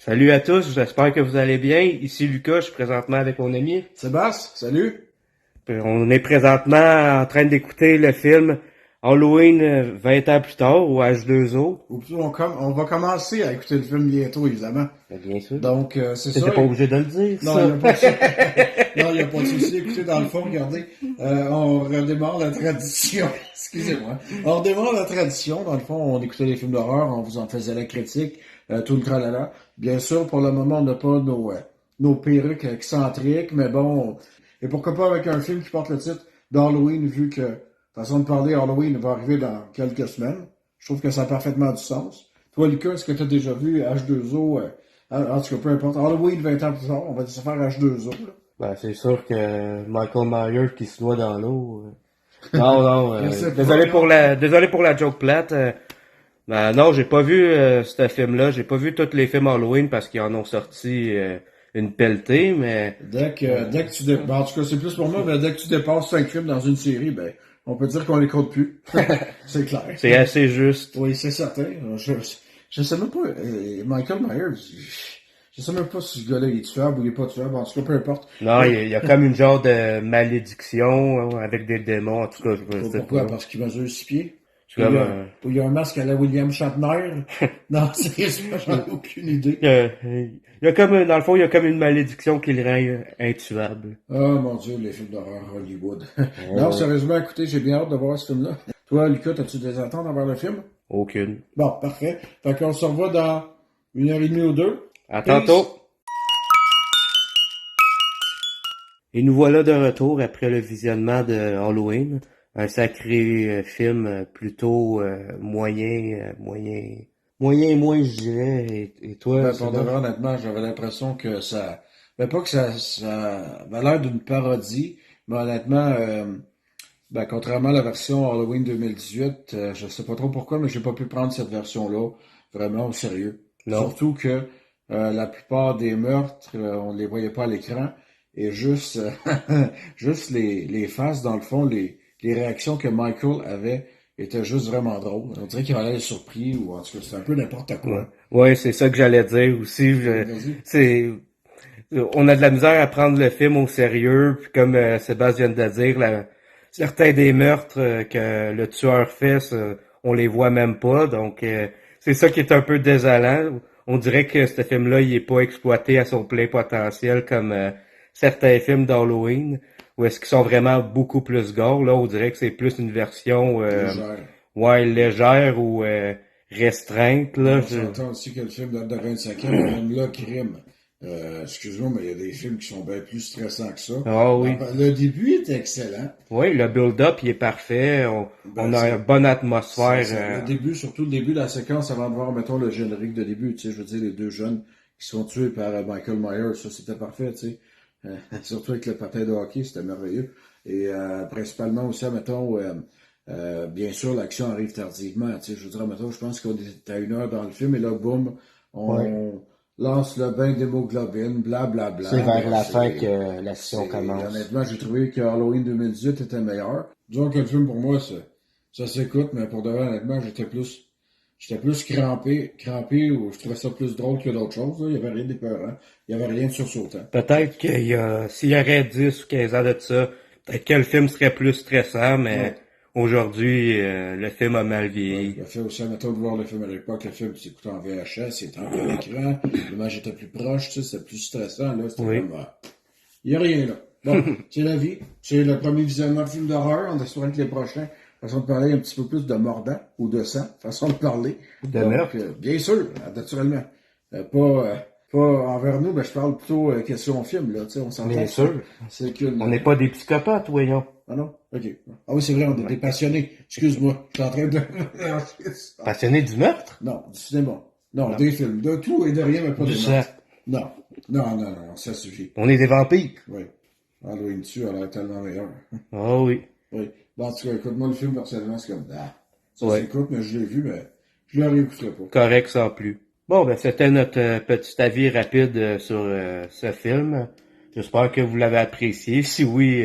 Salut à tous, j'espère que vous allez bien. Ici Lucas, je suis présentement avec mon ami. Sébastien, salut. On est présentement en train d'écouter le film Halloween 20 ans plus tard ou H2O. Ou plutôt, on va commencer à écouter le film bientôt, évidemment. Bien sûr. Donc, c'est T'étais ça. pas obligé de le dire, Non, ça. il n'y a pas de souci. Non, il n'y a pas de souci. Écoutez, dans le fond, regardez, on redémarre la tradition. Excusez-moi. On redémarre la tradition. Dans le fond, on écoutait les films d'horreur, on vous en faisait la critique, tout le tralala. Bien sûr, pour le moment, on n'a pas nos perruques excentriques, mais bon, et pourquoi pas avec un film qui porte le titre d'Halloween, vu que, façon de parler, Halloween va arriver dans quelques semaines. Je trouve que ça a parfaitement du sens. Toi, Lucas, est-ce que tu as déjà vu H2O, en tout cas, peu importe, Halloween 20 ans plus tard, on va dire ça faire H2O, là. C'est sûr que Michael Myers qui se noie dans l'eau. Non, non, Je sais pas, désolé pour non. désolé pour la joke plate. Non, j'ai pas vu ce film-là. J'ai pas vu tous les films Halloween parce qu'ils en ont sorti une pelletée, mais Dès que en tout cas, c'est plus pour moi, mais dès que tu dépasses 5 films dans une série, ben, on peut dire qu'on les compte plus. C'est clair. c'est assez juste. Oui, c'est certain. Je sais même pas, Michael Myers, je sais même pas si ce gars-là il est tuable ou il est pas tuable. En tout cas, peu importe. Non, il y a comme une genre de malédiction avec des démons, en tout cas, je sais Pourquoi? pas. Parce qu'il mesure 6 pieds? C'est comme, Il y a un masque à la William Shatner? Non, sérieusement, j'en ai aucune idée. il y a comme, dans le fond, il y a comme une malédiction qui le rend intuable. Oh mon Dieu, les films d'horreur Hollywood. Non, Oh, sérieusement, écoutez, j'ai bien hâte de voir ce film-là. Toi, Lucas, as-tu des attentes envers le film? aucune. Bon, parfait. Fait qu'on se revoit dans 1 heure et demie ou deux. À Peace! tantôt. Et nous voilà de retour après le visionnement de Halloween. Un sacré film plutôt moyen moins, je dirais. Et toi, Ben, pour de Sébastien? vrai, honnêtement, j'avais l'impression que ça... Ben, pas que ça avait l'air d'une parodie, mais honnêtement, ben, contrairement à la version Halloween 2018, je sais pas trop pourquoi, mais j'ai pas pu prendre cette version-là vraiment au sérieux. Non. Surtout que la plupart des meurtres, on ne les voyait pas à l'écran, et juste, juste les faces, dans le fond, les réactions que Michael avait étaient juste vraiment drôles. On dirait qu'il avait l'air surpris, ou en tout cas, c'était un peu n'importe Ouais, quoi. ouais, c'est ça que j'allais dire aussi. Vas-y. C'est, on a de la misère à prendre le film au sérieux, puis comme Sébastien vient de dire, certains des meurtres que le tueur fait, on les voit même pas. Donc, c'est ça qui est un peu désolant. On dirait que ce film-là, il est pas exploité à son plein potentiel comme certains films d'Halloween, où est-ce qu'ils sont vraiment beaucoup plus gore. Là, on dirait que c'est plus une version Légère. ouais, légère ou restreinte. Mais Là. on s'entend aussi que le film date de 25 ans, mais même là, crime. Excuse-moi, mais il y a des films qui sont bien plus stressants que ça. Ah oui. Le début est excellent. Oui, le build-up, il est parfait. On Ben, a une bonne atmosphère. le début, surtout le début de la séquence avant de voir, mettons, le générique de début, tu sais, je veux dire, les deux jeunes qui sont tués par Michael Myers, ça, c'était parfait, tu sais. Surtout avec le patin de hockey, c'était merveilleux. Et principalement aussi, mettons, bien sûr, l'action arrive tardivement, tu sais, je veux dire, mettons, je pense qu'on est à 1 heure dans le film, et là, boum, ouais. on lance le bain d'hémoglobine, blablabla. C'est vers Ben, la fin que l'action c'est, commence. honnêtement, j'ai trouvé que Halloween 2018 était meilleur. Disons que le film, pour moi, ça s'écoute, mais pour de vrai, honnêtement, j'étais plus crampé, ou je trouvais ça plus drôle que d'autres choses, là. Il y avait rien d'épeurant. Il y avait rien de sursautant. Peut-être s'il y aurait 10 ou 15 ans de ça, peut-être que le film serait plus stressant, mais Ouais. aujourd'hui, le film a mal Ouais. vieilli. Le fait aussi, mettons, de voir le film à l'époque, le film, tu s'écoutait en VHS, il était en plein écran, l'image était plus proche, tu sais, c'était plus stressant, là, c'était Oui. comme, il y a rien, là. Bon, c'est la vie. C'est le premier visionnement de film d'horreur. On espère que les prochains, façon de parler un petit peu plus de mordant ou de sang, façon de parler. De Donc, meurtre. bien sûr, naturellement. Pas envers nous, mais je parle plutôt question film, là, tu sais, on s'entend. Bien sûr. C'est qu'une... On n'est pas des psychopathes, voyons. Ah non? OK. Ah oui, c'est vrai, on est des passionnés. Excuse-moi, je suis en train de... Passionné du meurtre? Non, du cinéma. Non, Non. des films. De tout et de rien, mais pas Du de sang. meurtre. Non. Non, ça suffit. On est des vampires. Oui. Halloween dessus a l'air tellement meilleur. Ah oui. Oui. Bon, en tout cas, écoute-moi le film, personnellement, c'est comme, ça Ouais. s'écoute, mais je l'ai vu, mais je le réécouterai pas. Correct sans plus. Bon, ben c'était notre petit avis rapide sur ce film. J'espère que vous l'avez apprécié. Si oui,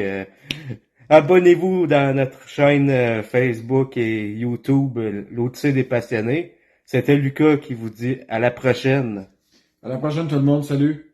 abonnez-vous dans notre chaîne Facebook et YouTube, l'Odyssée des passionnés. C'était Lucas qui vous dit à la prochaine. À la prochaine tout le monde, salut!